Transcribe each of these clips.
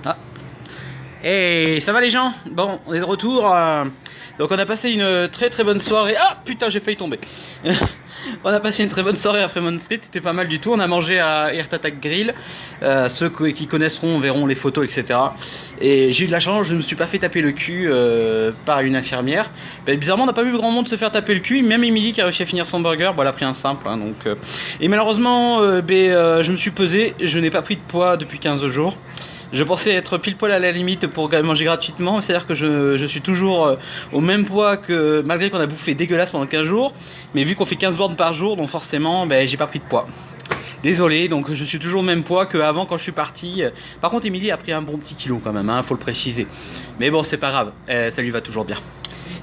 Ah. Et ça va les gens? Bon, on est de retour. Donc on a passé une très bonne soirée. Ah putain, j'ai failli tomber. On a passé une très bonne soirée à Fremont Street, c'était pas mal du tout. On a mangé à Heart Attack Grill. Ceux qui connaisseront verront les photos, etc. Et j'ai eu de la chance, je ne me suis pas fait taper le cul par une infirmière. Ben, bizarrement, on n'a pas vu grand monde se faire taper le cul. Même Emily qui a réussi à finir son burger, bon, elle a pris un simple. Hein, donc, Et malheureusement, je me suis pesé. Je n'ai pas pris de poids depuis 15 jours. Je pensais être pile poil à la limite pour manger gratuitement, c'est-à-dire que je suis toujours au même poids que malgré qu'on a bouffé dégueulasse pendant 15 jours, mais vu qu'on fait 15 bornes par jour, donc forcément j'ai pas pris de poids. Désolé, donc je suis toujours au même poids qu'avant quand je suis parti. Par contre, Émilie a pris un bon petit kilo quand même, hein, faut le préciser. Mais bon, c'est pas grave, ça lui va toujours bien.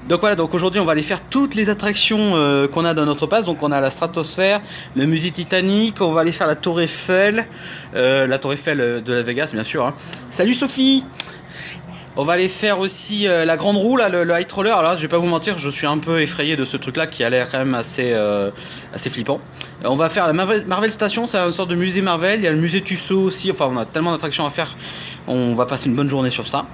Donc voilà, donc aujourd'hui on va aller faire toutes les attractions qu'on a dans notre passe. Donc on a la stratosphère, le musée Titanic, on va aller faire la tour Eiffel, de Las Vegas bien sûr. Hein. Salut Sophie. On va aller faire aussi la grande roue, là, le high roller. Alors là, je vais pas vous mentir, je suis un peu effrayé de ce truc là qui a l'air quand même assez flippant. On va faire la Marvel Station, c'est une sorte de musée Marvel. Il y a le musée Tussaud aussi, enfin on a tellement d'attractions à faire, on va passer une bonne journée sur ça.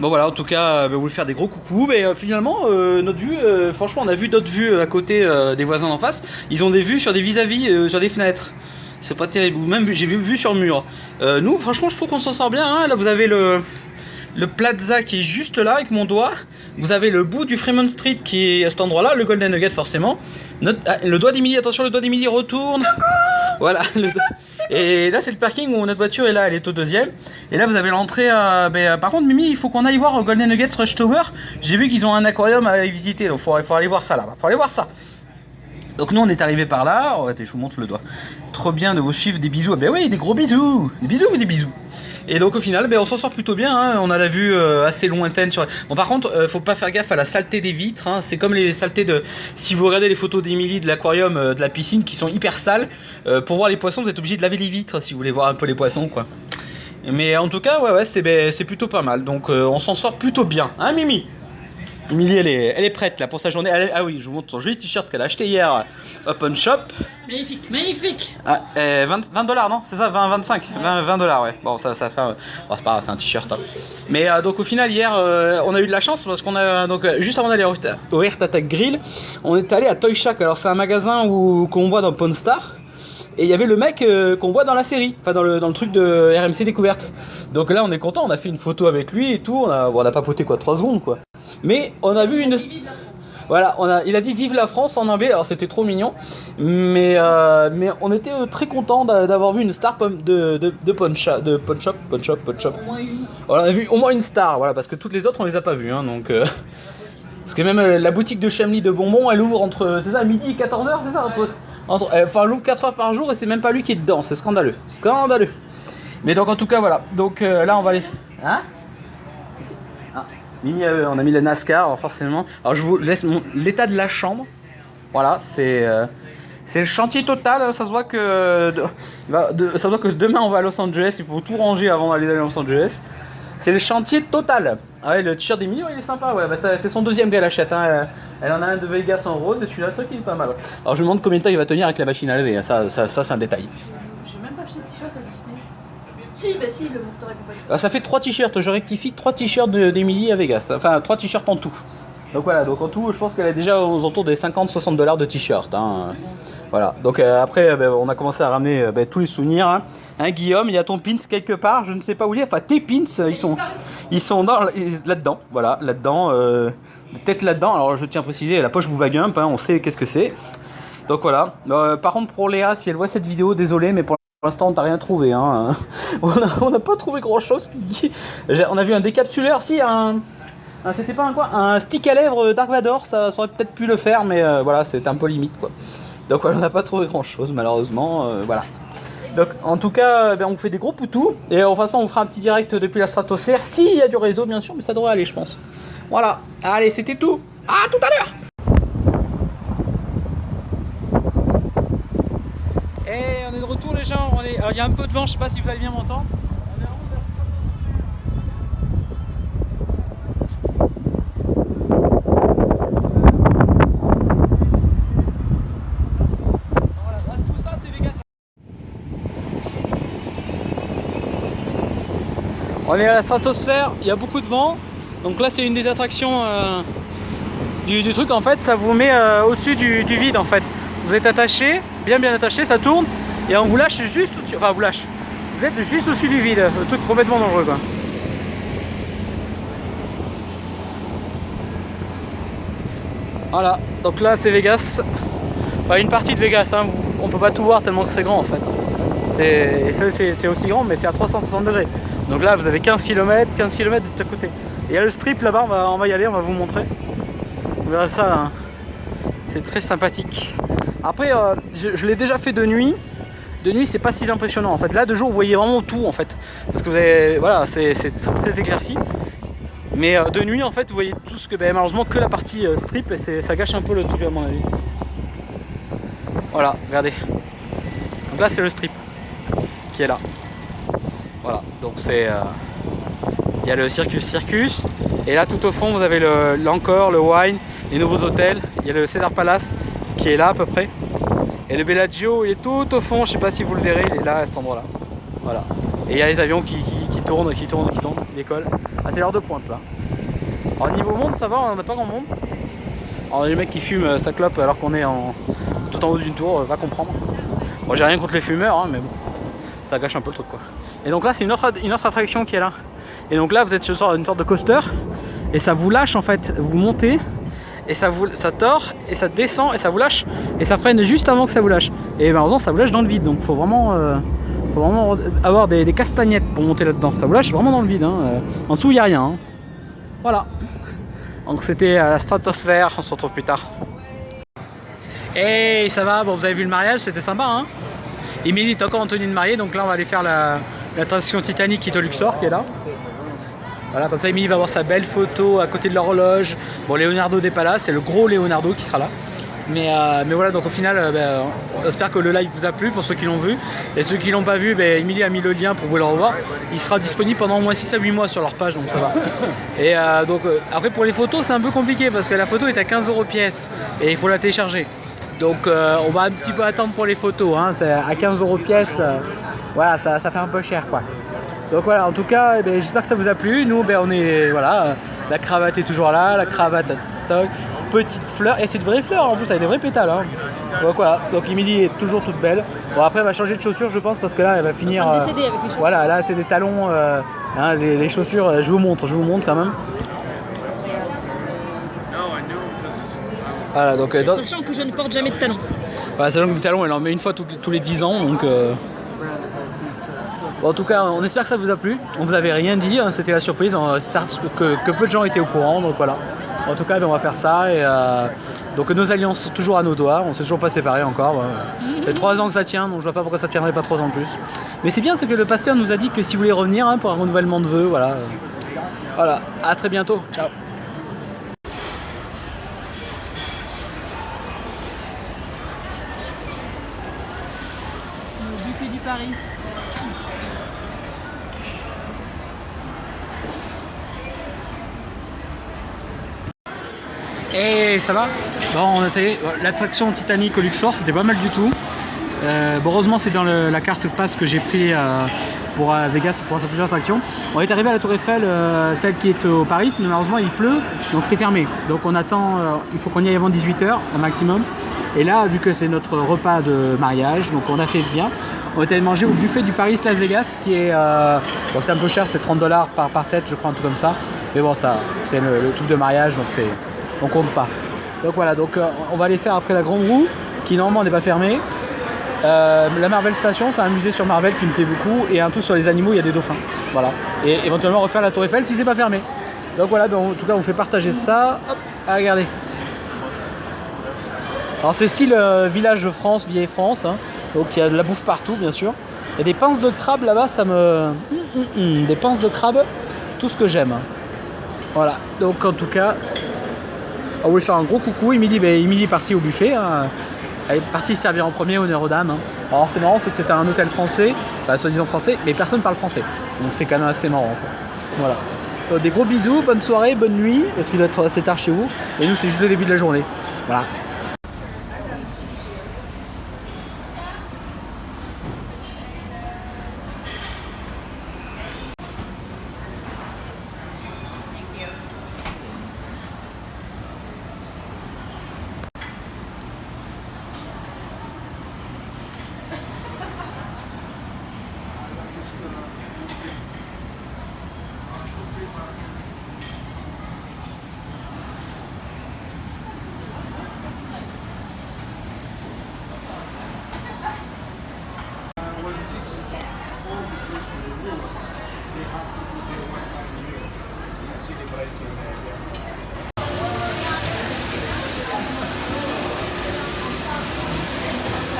Bon voilà, en tout cas, vous voulez faire des gros coucous, mais finalement, notre vue, franchement, on a vu d'autres vues à côté des voisins d'en face. Ils ont des vues sur des vis-à-vis, sur des fenêtres. C'est pas terrible, même j'ai vu sur le mur. Nous, franchement, je trouve qu'on s'en sort bien. Hein. Là, vous avez le plaza qui est juste là avec mon doigt. Vous avez le bout du Fremont Street qui est à cet endroit-là, le Golden Nugget forcément. Le doigt d'Emily, attention, le doigt d'Emily retourne. Voilà. Et là, c'est le parking où notre voiture est là, elle est au deuxième. Et là, vous avez l'entrée. Par contre, Mimi, il faut qu'on aille voir au Golden Nugget Rush Tower. J'ai vu qu'ils ont un aquarium à visiter, donc il faut aller voir ça là-bas. Faut aller voir ça. Donc nous on est arrivé par là, oh, attends, je vous montre le doigt. Trop bien de vous suivre, des bisous. Ben oui, des gros bisous. Des bisous ou des bisous. Et donc au final, on s'en sort plutôt bien, hein. On a la vue assez lointaine sur... Bon par contre, faut pas faire gaffe à la saleté des vitres, hein. C'est comme les saletés de... Si vous regardez les photos d'Emily de l'aquarium, de la piscine, qui sont hyper sales, pour voir les poissons, vous êtes obligé de laver les vitres si vous voulez voir un peu les poissons, quoi. Mais en tout cas, ouais, c'est plutôt pas mal. Donc on s'en sort plutôt bien, hein Mimi? Emily, elle est prête là pour sa journée. Ah oui, je vous montre son joli t-shirt qu'elle a acheté hier Open Shop. Magnifique, magnifique. Ah, 20 $, non? C'est ça, 25 $, ouais. Bon, ça fait... Bon, c'est pas grave, c'est un t-shirt. Hein. Mais donc au final, hier, on a eu de la chance parce qu'on a... Donc juste avant d'aller au Heart Attack Grill, on est allé à Toy Shack. Alors c'est un magasin qu'on voit dans Pawn Star. Et il y avait le mec qu'on voit dans la série, enfin dans le truc de RMC Découverte. Donc là, on est content, on a fait une photo avec lui et tout. On a papoté quoi, 3 secondes quoi. Mais on a vu une... Voilà, il a dit vive la France en anglais, alors c'était trop mignon. Mais on était très content d'avoir vu une star de Pawn Shop. Voilà, on a vu au moins une star, voilà, parce que toutes les autres on les a pas vues. Hein, donc, parce que même la boutique de Chemly de bonbons, elle ouvre entre, c'est ça, midi et 14h, c'est ça enfin, elle ouvre 4 heures par jour et c'est même pas lui qui est dedans, c'est scandaleux. Scandaleux. Mais donc en tout cas, voilà. Donc là on va aller... Hein? Ah. On a mis le NASCAR, alors forcément. Alors je vous laisse l'état de la chambre. Voilà, c'est le chantier total. Ça se voit que demain on va à Los Angeles. Il faut tout ranger avant d'aller à Los Angeles. C'est le chantier total. Ah ouais, le t-shirt d'Emily, ouais, il est sympa. Ouais, c'est son deuxième qu'elle achète. Hein. Elle en a un de Vegas en rose et celui-là, c'est qui est pas mal. Ouais. Alors je me demande combien de temps il va tenir avec la machine à laver. Hein. Ça c'est un détail. J'ai même pas acheté de t-shirt à Disney. Si, bah si, le Monster et compagnie. Ah, ça fait 3 t-shirts, je rectifie, 3 t-shirts d'Emily à Vegas. Enfin, 3 t-shirts en tout. Donc voilà, donc en tout, je pense qu'elle a déjà aux alentours des 50-60 $ de t-shirts. Hein. Voilà, donc après, on a commencé à ramener tous les souvenirs. Hein, Guillaume, il y a ton pins quelque part, je ne sais pas où il est. Enfin, tes pins, ils sont là-dedans. Voilà, là-dedans, peut-être là-dedans. Alors, je tiens à préciser, la poche Booba Gump, hein, on sait qu'est-ce que c'est. Donc voilà. Par contre, pour Léa, si elle voit cette vidéo, désolé, mais pour l'instant, on t'a rien trouvé. Hein. On n'a pas trouvé grand-chose. On a vu un décapsuleur, si, c'était pas un stick à lèvres Dark Vador, ça aurait peut-être pu le faire, mais voilà, c'était un peu limite, quoi. Donc voilà, on n'a pas trouvé grand-chose, malheureusement, voilà. Donc en tout cas, on vous fait des gros poutous, et de toute façon, on fera un petit direct depuis la stratosphère, s'il y a du réseau, bien sûr, mais ça devrait aller, je pense. Voilà, allez, c'était tout. À tout à l'heure. Et on est de retour les gens, il y a un peu de vent, je sais pas si vous allez bien m'entendre. On est à la stratosphère, il y a beaucoup de vent. Donc là c'est une des attractions du truc. En fait ça vous met au-dessus du vide en fait. Vous êtes attaché, bien attaché, ça tourne. Et on vous lâche juste au-dessus, enfin vous lâche. Vous êtes juste au-dessus du vide, le truc complètement dangereux quoi. Voilà, donc là c'est Vegas. Enfin, une partie de Vegas, hein. On peut pas tout voir tellement que c'est grand en fait. C'est aussi grand mais c'est à 360 degrés. Donc là vous avez 15 km de chaque côté. Et il y a le strip là-bas, on va y aller, on va vous montrer. Vous verrez ça, hein. C'est très sympathique. Après je l'ai déjà fait de nuit. De nuit c'est pas si impressionnant en fait. Là de jour vous voyez vraiment tout en fait. Parce que vous avez, voilà, c'est très éclairci. Mais de nuit en fait vous voyez tout ce que, malheureusement que la partie strip et ça gâche un peu le truc à mon avis. Voilà, regardez. Donc là c'est le strip qui est là. Voilà, donc c'est il y a le Circus. Et là tout au fond vous avez l'Encore, le Wine, les nouveaux hôtels. Il y a le Cedar Palace qui est là à peu près. Et le Bellagio il est tout au fond, je sais pas si vous le verrez, il est là à cet endroit là. Voilà. Et il y a les avions qui tournent, qui décollent. Ah c'est l'heure de pointe là. Alors niveau monde ça va, on n'a pas grand monde. Alors les mecs qui fument sa clope alors qu'on est tout en haut d'une tour, va comprendre. Bon j'ai rien contre les fumeurs hein, mais bon, ça gâche un peu le truc quoi. Et donc là c'est une autre attraction qui est là. Et donc là vous êtes sur une sorte de coaster et ça vous lâche en fait, vous montez. Et ça tord et ça descend et ça vous lâche et ça freine juste avant que ça vous lâche. Et malheureusement ça vous lâche dans le vide, donc faut vraiment avoir des castagnettes pour monter là-dedans. Ça vous lâche vraiment dans le vide, hein. En dessous il n'y a rien, hein. Voilà. Donc c'était à la stratosphère, on se retrouve plus tard. Hey, ça va, bon vous avez vu le mariage, c'était sympa hein. Émilie est encore en tenue de mariée, donc là on va aller faire l'attraction Titanic qui est au Luxor qui est là. Voilà, comme ça Émilie va avoir sa belle photo à côté de l'horloge. Bon, Leonardo n'est pas là, c'est le gros Leonardo qui sera là. Mais voilà, donc au final, on espère que le live vous a plu pour ceux qui l'ont vu. Et ceux qui l'ont pas vu, Émilie a mis le lien pour vous le revoir. Il sera disponible pendant au moins 6 à 8 mois sur leur page, donc ça va. Et donc après pour les photos, c'est un peu compliqué parce que la photo est à 15 € pièce et il faut la télécharger. Donc on va un petit peu attendre pour les photos, hein. C'est à 15 € pièce, voilà, ça fait un peu cher quoi. Donc voilà, en tout cas, j'espère que ça vous a plu. Nous, on est, voilà, la cravate est toujours là, la cravate, toc, petite fleur, et c'est de vraies fleurs en plus, avec des vrais pétales. Hein. Donc voilà, donc Émilie est toujours toute belle. Bon après, elle va changer de chaussures, je pense, parce que là, elle va finir. Avec les chaussures. Voilà, là, c'est des talons, hein, les chaussures. Je vous montre quand même. Voilà, donc. Sachant que je ne porte jamais de talons. Voilà, sachant que les talons, elle en met une fois tous les 10 ans, donc. Bon, en tout cas, on espère que ça vous a plu. On vous avait rien dit, hein, c'était la surprise. Que peu de gens étaient au courant, donc voilà. En tout cas, on va faire ça. Et donc nos alliances sont toujours à nos doigts. On s'est toujours pas séparés encore. Ça fait 3 ans que ça tient, donc je vois pas pourquoi ça tiendrait pas 3 ans de plus. Mais c'est bien, c'est que le pasteur nous a dit que si vous voulez revenir hein, pour un renouvellement de vœux, voilà. Voilà. À très bientôt. Ciao. Le buffet du Paris. Et ça va. Bon, on a essayé l'attraction Titanic au Luxor, c'était pas mal du tout. Bon, heureusement c'est dans la carte pass que j'ai pris pour Vegas pour faire plusieurs attractions. On est arrivé à la Tour Eiffel, celle qui est au Paris, mais malheureusement il pleut, donc c'est fermé. Donc on attend, il faut qu'on y aille avant 18 h au maximum. Et là, vu que c'est notre repas de mariage, donc on a fait bien. On est allé manger au buffet du Paris Las Vegas, qui est, bon c'est un peu cher, c'est 30 $ par tête, je crois, un truc comme ça. Mais bon, ça, c'est le truc de mariage, donc on compte pas. Donc voilà, donc on va aller faire après la Grande Roue, qui normalement n'est pas fermée. La Marvel Station, c'est un musée sur Marvel qui me plaît beaucoup, et un truc sur les animaux, il y a des dauphins. Voilà. Et éventuellement refaire la Tour Eiffel si c'est pas fermé. Donc voilà, donc, en tout cas on vous fait partager ça. Hop, regardez. Alors c'est style village de France, vieille France, hein. Donc il y a de la bouffe partout bien sûr. Il y a des pinces de crabe là-bas, ça me... Des pinces de crabe, tout ce que j'aime. Voilà, donc en tout cas, on voulait faire un gros coucou. Émilie est partie au buffet, hein. Elle est partie se servir en premier, honneur aux dames. Hein. Alors c'est marrant, c'est que c'était un hôtel français, enfin soi-disant français, mais personne parle français. Donc c'est quand même assez marrant. Quoi. Voilà. Donc, des gros bisous, bonne soirée, bonne nuit, parce qu'il doit être assez tard chez vous. Et nous c'est juste le début de la journée. Voilà.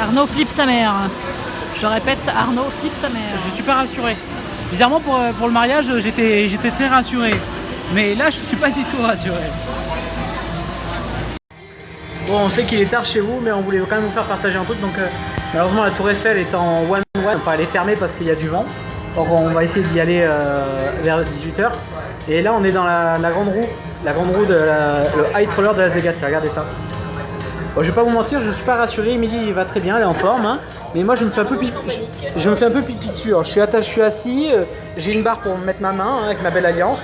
Arnaud flippe sa mère. Je répète, Arnaud flippe sa mère. Je suis pas rassuré. Bizarrement pour le mariage, j'étais très rassuré. Mais là, je suis pas du tout rassuré. Bon, on sait qu'il est tard chez vous, mais on voulait quand même vous faire partager un truc. Donc malheureusement, la tour Eiffel est en one-one. Enfin, elle est fermée parce qu'il y a du vent. Donc on va essayer d'y aller vers 18h. Et là, on est dans la grande roue. La grande roue de le high roller de Las Vegas. Regardez ça. Bon, je vais pas vous mentir, je suis pas rassuré. Émilie va très bien, elle est en forme, hein. Mais moi je me fais un peu pipi dessus. Alors, je suis assis, j'ai une barre pour mettre ma main hein, avec ma belle alliance.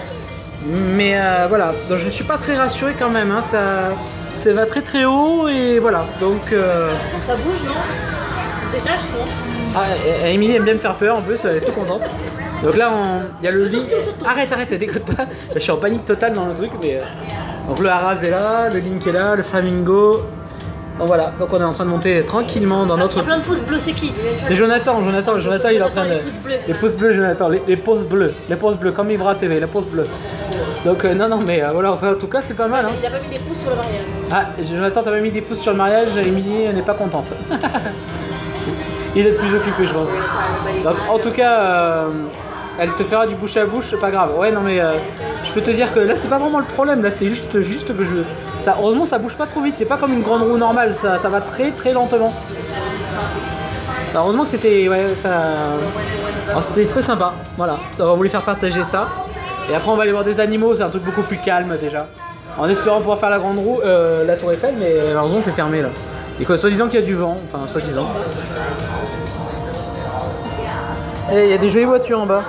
Mais voilà, donc je suis pas très rassuré quand même. Hein. Ça va très très haut et voilà. Donc ça bouge, non? Ça se détache, non? Ah, Émilie aime bien me faire peur en plus, elle est tout contente. Donc là, il y a le lit. Arrête, déconne pas. Je suis en panique totale dans le truc, mais donc le Haras est là, le Link est là, le Flamingo. Donc voilà, donc on est en train de monter tranquillement dans notre... Il y a plein de pouces bleus, c'est qui? C'est Jonathan, il est en train de... Les pouces bleus, Jonathan, les pouces bleus, comme Ibra TV, les pouces bleus. Donc non, mais voilà, enfin, en tout cas c'est pas mal. Hein. Il a pas mis des pouces sur le mariage. Ah, Jonathan, t'as pas mis des pouces sur le mariage, Émilie n'est pas contente. Il est plus occupé, je pense. Donc en tout cas... elle te fera du bouche à bouche, c'est pas grave. Ouais, non, mais je peux te dire que là, c'est pas vraiment le problème. Là, c'est juste que heureusement, ça bouge pas trop vite. C'est pas comme une grande roue normale. Ça va très très lentement. Alors, heureusement que c'était. Ouais, c'était très sympa. Voilà. Donc, on voulait faire partager ça. Et après, on va aller voir des animaux. C'est un truc beaucoup plus calme déjà. En espérant pouvoir faire la grande roue, la tour Eiffel. Mais malheureusement, c'est fermé là. Et quoi, soi-disant qu'il y a du vent. Enfin, soi-disant. Et il y a des jolies voitures en bas.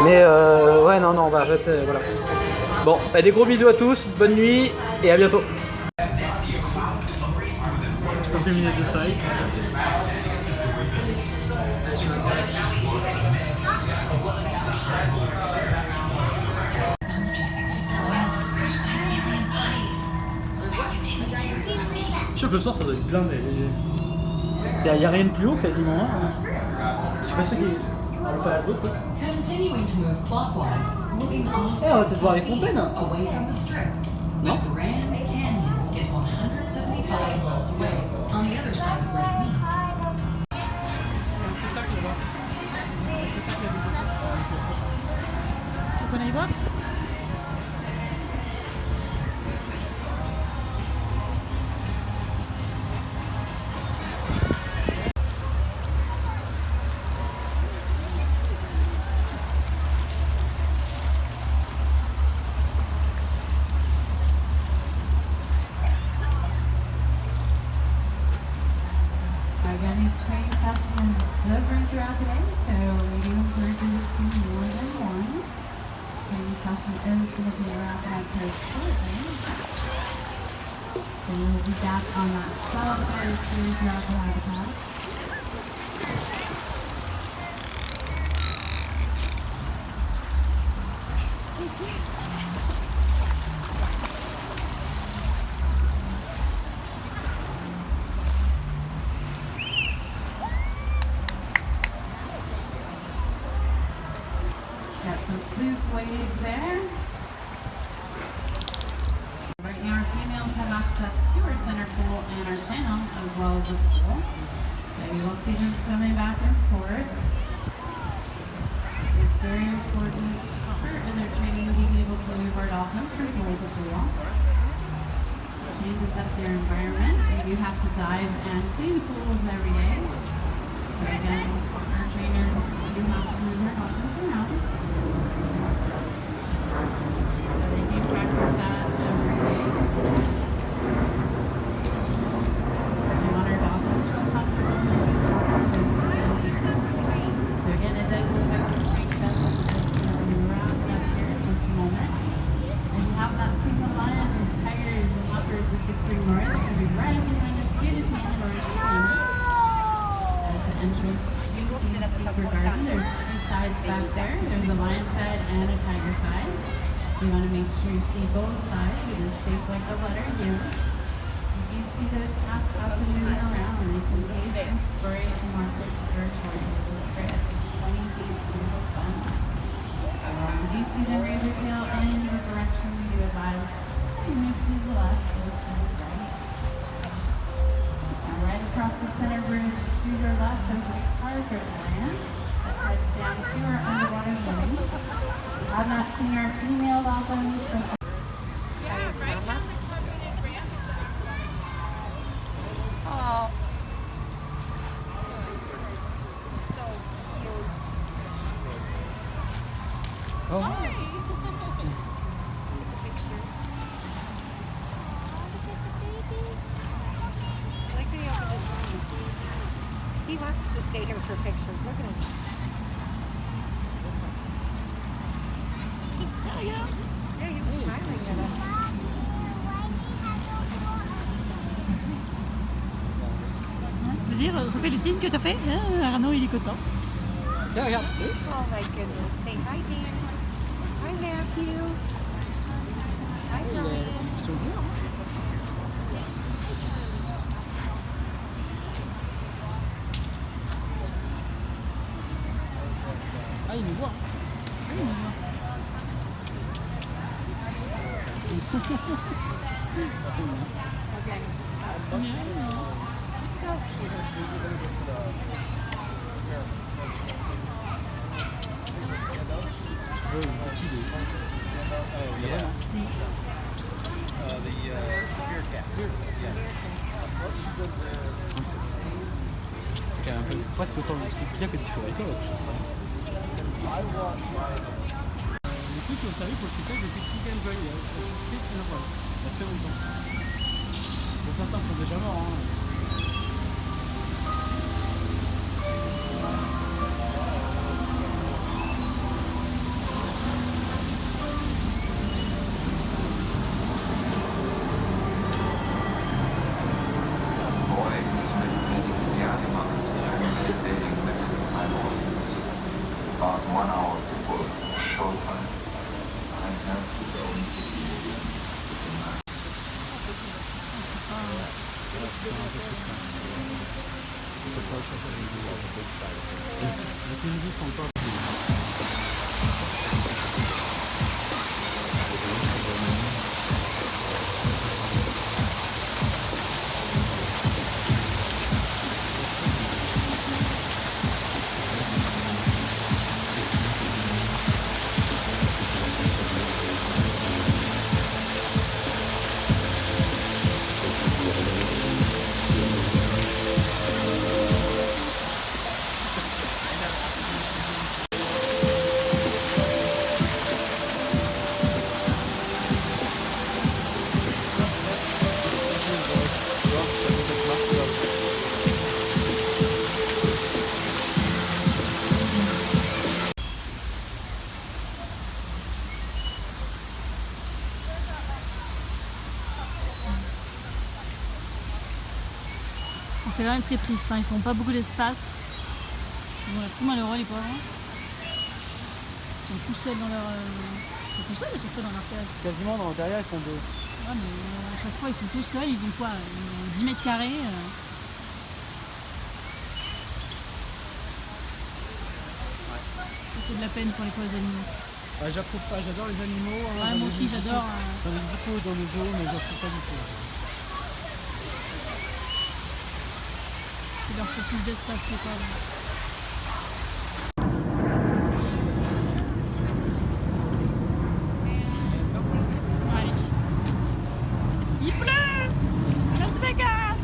Mais ouais, non, on va arrêter, voilà. Bon, des gros bisous à tous, bonne nuit et à bientôt. Je sais que le soir ça doit être blindé. Il n'y a rien de plus haut quasiment. Hein. Je sais pas ce qui est. Continuing to move clockwise, looking off on va peut-être voir les fontaines. away from the strip. The Grand Canyon is 175 miles away on the other side of Lake Mead. Tu connais y voir? Train sessions different throughout the day, so we do encourage you to see more than one. Training session is going to be wrapping up here shortly. So you'll be back on that solitary cruise throughout the habitat. Got some fluke waves there. Right now our females have access to our center pool and our channel as well as this pool. So you will see them swimming back and forth. It's very important in their training being able to move our dolphins from pool to pool. It changes up their environment. We do have to dive and clean pools every day. So again, our trainers do have to move our dolphins around. So they do practice that every day. We want our dolphins to feel comfortable and so again, it does look like the strength session is going to be wrapped up here in just a moment. And you have that single lions, tigers, and leopards of Supreme North going to be right behind us, skin and tan and orange planet. That's the entrance to the Secret Garden. There's two sides back there. There's a lion side and a tiger side. You want to make sure you see both sides. It is shaped like a letter U. You see those cats up and moving around, and they can gaze and spray and mark their territory. It's right up to 20 feet beautiful fun. If you see them raise their tail in your direction, we do advise you move to the left or to the right. Now right across the center to your left is the Parker Land that heads down to our underwater zone. We have not seen our female dolphins from Oh. He wants to stay here for pictures. Look at him. Yeah, he was smiling at us. Je veux dire, refais le signe que t'as fait. Arnaud, il est content. Regarde. Oh my goodness. Say hi, Dan. Hi, Matthew. Hi, Brian. Ah, il nous voit. So cute. C'est un peu presque autant aussi bien que Discovery Cove. Du coup, tu as servi pour le footage de Petit Game Boy. C'est très sympa. Il y a très longtemps. Bon, certains sont déjà morts. Hein. Is meditating in the animals and I'm meditating next to my audience. About 1 hour before showtime, I have to go into the C'est quand même très triste, enfin, ils n'ont pas beaucoup d'espace. Ils ont l'air tout malheureux les pauvres. Ils sont tout seuls dans leur... Ils sont tout seuls à chaque fois dans leur cage. Quasiment dans derrière, ils font deux. Ouais, mais à chaque fois ils sont tout seuls, ils ont quoi, ils ont 10 mètres carrés. Ça fait de la peine pour les pauvres animaux. Ouais, j'approuve pas, j'adore les animaux. Ouais, moi aussi j'adore. J'en ai beaucoup dans le zoo, mais j'approuve pas du tout. Il leur faut plus d'espace, les pauvres. Allez. Il pleut! Las Vegas!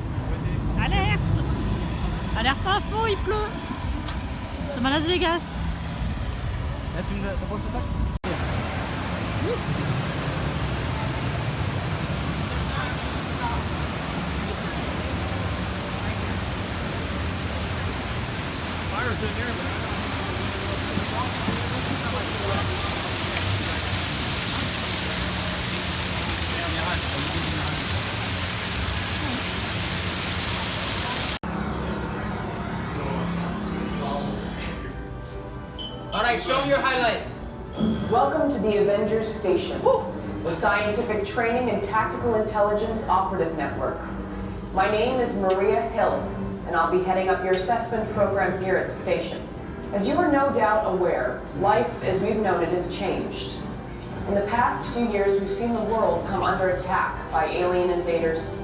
Alerte! Alerte info, il pleut! Nous sommes à Las Vegas. Là, tu nous approches le sac? Alright, show me your highlight. Welcome to the Avengers Station, the Scientific Training and Tactical Intelligence Operative Network. My name is Maria Hill, and I'll be heading up your assessment program here at the station. As you are no doubt aware, life as we've known it has changed. In the past few years, we've seen the world come under attack by alien invaders,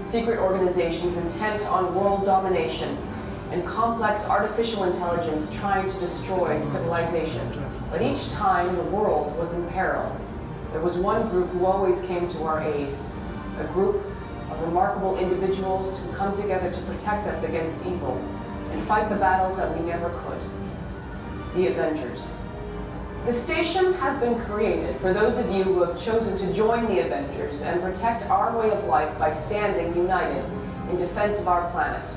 secret organizations intent on world domination, and complex artificial intelligence trying to destroy civilization. But each time the world was in peril, there was one group who always came to our aid, a group of remarkable individuals who come together to protect us against evil and fight the battles that we never could. The Avengers. The station has been created for those of you who have chosen to join the Avengers and protect our way of life by standing united in defense of our planet.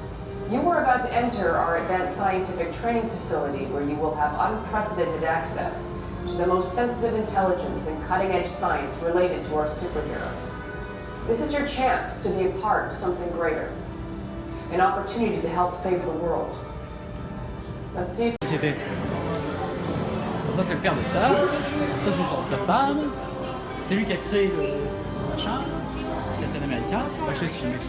You are about to enter our advanced scientific training facility where you will have unprecedented access to the most sensitive intelligence and cutting-edge science related to our superheroes. This is your chance to be a part of something greater, an opportunity to help save the world. Let's see if C'était. Bon, ça c'est le père de Star, ça c'est sa femme, c'est lui qui a créé le machin, Captain America. Bah, je vais le filmer.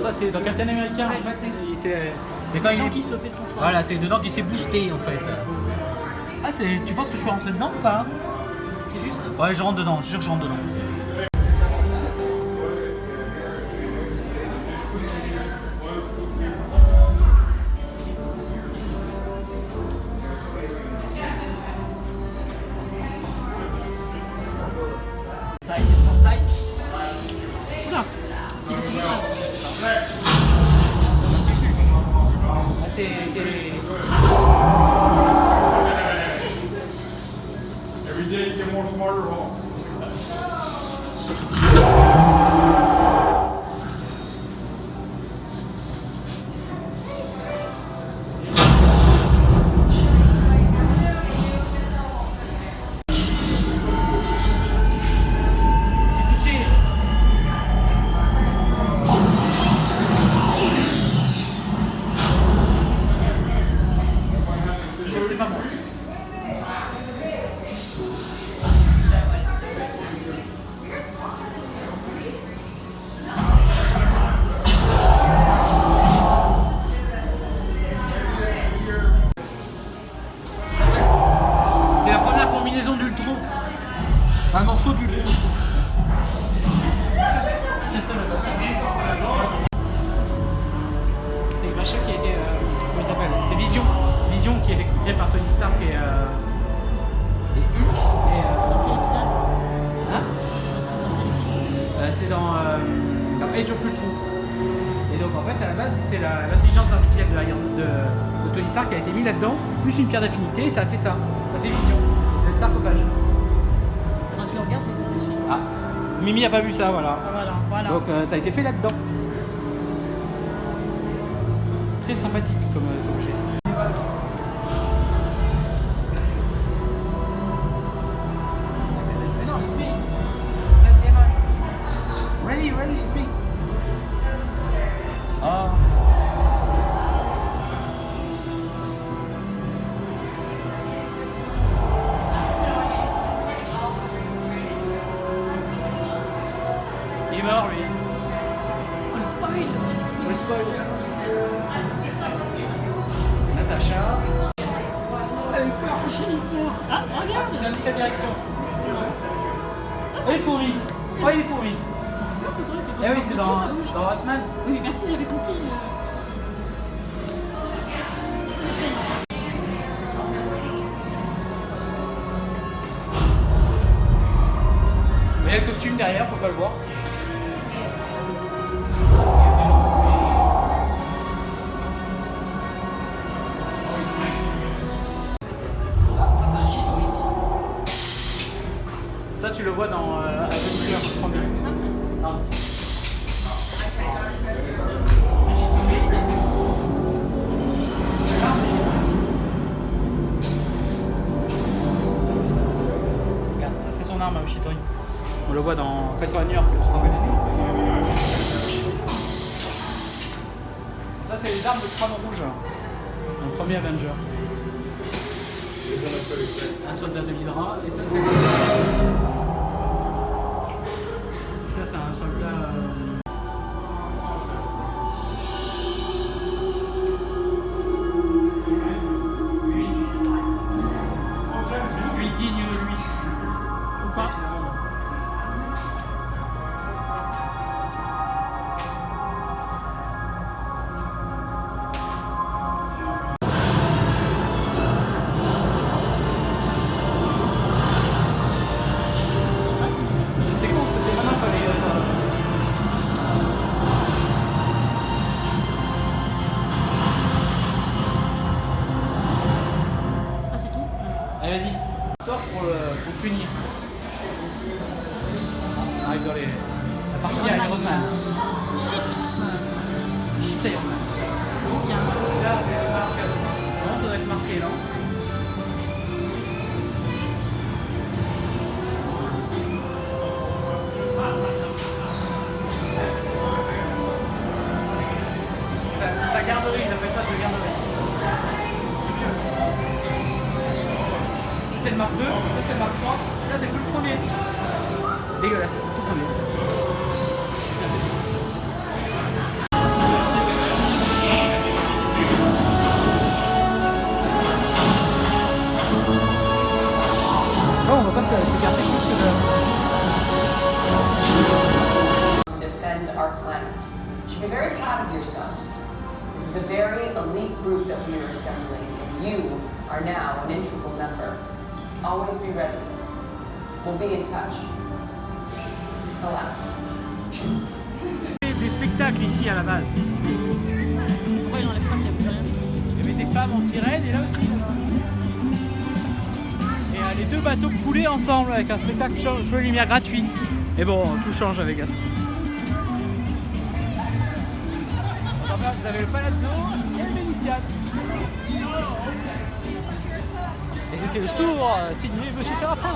Ça c'est dans Captain America. Ouais, en fait, je sais. c'est quand il qui se fait transformer. Voilà, c'est dedans qu'il s'est boosté en fait. Ah, tu penses que je peux rentrer dedans ou pas? C'est juste. Ouais, je rentre dedans, je suis sûr que je rentre dedans. Taille, portail. Oula, c'est quelque chose. Ah, c'est... Every day you get more smarter home. Touché. C'est pas moi. C'est la première combinaison d'Ultron. Un morceau d'Ultron. C'est le machin qui a été. Comment il s'appelle? C'est Vision. Vision qui a été créé par Tony Stark et Hulk. Et hein? C'est dans Age of Ultron. Et donc en fait à la base c'est l'intelligence artificielle de Tony Stark qui a été mis là-dedans, plus une pierre d'affinité et ça a fait ça. Ça fait Vision. C'est le sarcophage. Quand tu le regardes, c'est plus. Ah, Mimi a pas vu ça, voilà. Voilà. Donc ça a été fait là-dedans. Très sympathique comme objet. Mais non, it's me. Let's get on. Ready, it's me. Ah. Il est mort lui. Oh, le spoil. Le spoil. Natacha. J'ai peur. Ah, regarde. Ils indiquent la direction. Oh les fourmis. Oh les fourmis. Ce truc, Eh oui, c'est dans Batman. Oui, mais merci, j'avais compris. Mais il y a le costume derrière, faut pas le voir. Ça c'est un Chidori. Ça tu le vois dans Adventure 32. Non. Regarde, ça c'est son arme à Chidori. On le voit dans Professeur New York, je t'en connais. Ça c'est les armes de Crâne Rouge. Dans le premier Avenger. Un soldat de l'Hydra. Et ça c'est... Ça c'est un soldat... Je suis digne de lui. Ça y est, là, c'est marqué. Non, ça doit être marqué, non? C'est sa garderie, il appelle ça de garderie. Ça c'est le Mark 2, ça c'est le Mark 3, ça c'est tout le premier. Dégueulasse, tout le premier. Bon, on va pas s'écarter plus que de... To defend our planet. You should be very proud of yourselves. This is a very elite group that we are assembling, and you are now an integral member. Always be ready. We'll be in touch. Voilà. Des spectacles ici à la base. Pourquoi il enlève pas s'il n'y a plus rien? Il y avait des femmes en sirène et là aussi. Et les deux bateaux coulaient ensemble avec un spectacle show de lumière gratuit. Et bon, tout change à Vegas. Donc là, vous avez le Palazzo et le Vénitian. Et c'était le tour signé Monsieur Séraphin.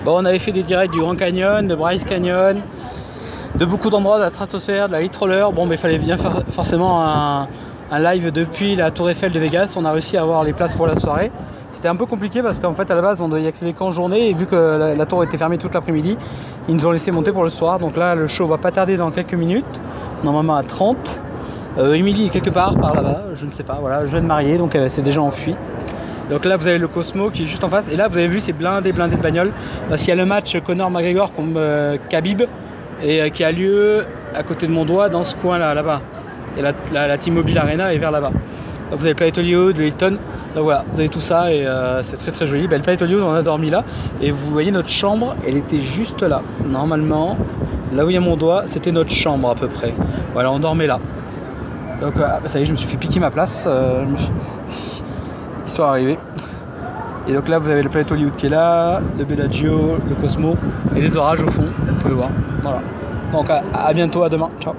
Bon, on avait fait des directs du Grand Canyon, de Bryce Canyon, de beaucoup d'endroits, de la stratosphère, de la light roller. Bon, mais il fallait bien faire forcément un live depuis la Tour Eiffel de Vegas. On a réussi à avoir les places pour la soirée. C'était un peu compliqué parce qu'en fait à la base on devait y accéder qu'en journée, et vu que la tour était fermée toute l'après-midi, ils nous ont laissé monter pour le soir. Donc là le show va pas tarder dans quelques minutes, normalement à 30. Émilie est quelque part par là-bas, je ne sais pas, voilà, je viens de marier donc c'est déjà enfui. Donc là vous avez le Cosmo qui est juste en face, et là vous avez vu c'est blindé de bagnoles parce qu'il y a le match Conor McGregor contre Khabib et qui a lieu à côté de mon doigt dans ce coin là-bas. Et la T-Mobile Arena est vers là-bas. Donc vous avez Planet Hollywood, le Hilton, donc voilà, vous avez tout ça et c'est très très joli. Le Planet Hollywood on a dormi là, et vous voyez notre chambre, elle était juste là. Normalement, là où il y a mon doigt, c'était notre chambre à peu près. Voilà, on dormait là. Donc ça y est, je me suis fait piquer ma place. Histoire d'arriver. Et donc là vous avez le Planet Hollywood qui est là, le Bellagio, le Cosmo et les orages au fond, vous pouvez voir. Voilà. Donc à bientôt, à demain. Ciao.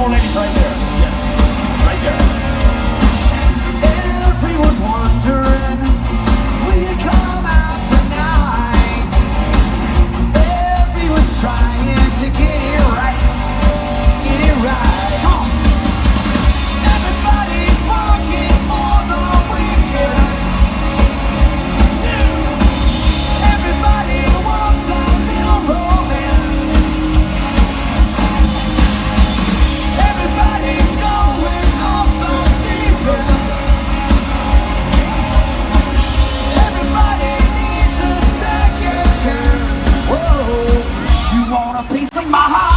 beautiful ladies right there. Yes, right there. Everyone's wondering, will you come out tonight? Everyone's trying to get it right. Get it right. Come on. Everybody's working for the weekend. Everybody wants a little romance. Everybody's going off the deep end. Everybody needs a second chance. Whoa, you want a piece of my heart?